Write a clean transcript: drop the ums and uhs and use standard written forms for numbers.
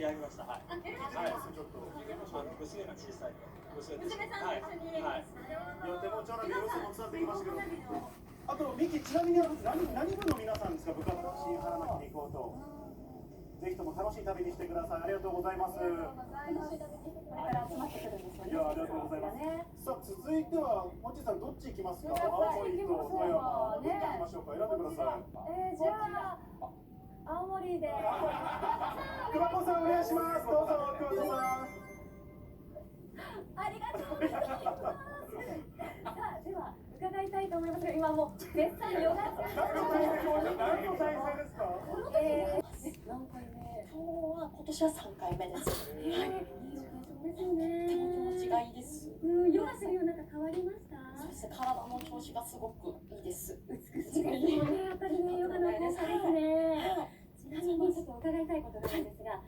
やりました。はい。はい。ちょっと娘が小さい。娘さんと一緒に。はい。手持ちの様子も伝わってきましたけど。あとミキ、ちなみに何部の皆さんですか？部活新原町に行こうと。ぜひとも楽しい旅にしてください。ありがとうございます。これから集まってくるんですよね。いや、ありがとうございます。さあ、続いては、もちさん、どっち行きますか？青森と富山。どっち行きましょうか？選んでください。じゃあ、青森で。熊本さん、お願いします。どうぞ、熊本さん。ありがとうございます。さあ、では、伺いたいと思いますが、今もう絶賛ヨガ中。何の体勢ですか？何回目？今年は3回目です。いいお会そうですよね。とても気持ちがいいです。ヨガするようになった変わりました？そうですね、体の調子がすごくいいです。美しいですね。やっぱりね、ヨガの効果ですね。ちなみにちょっと伺いたいことがあるんですが、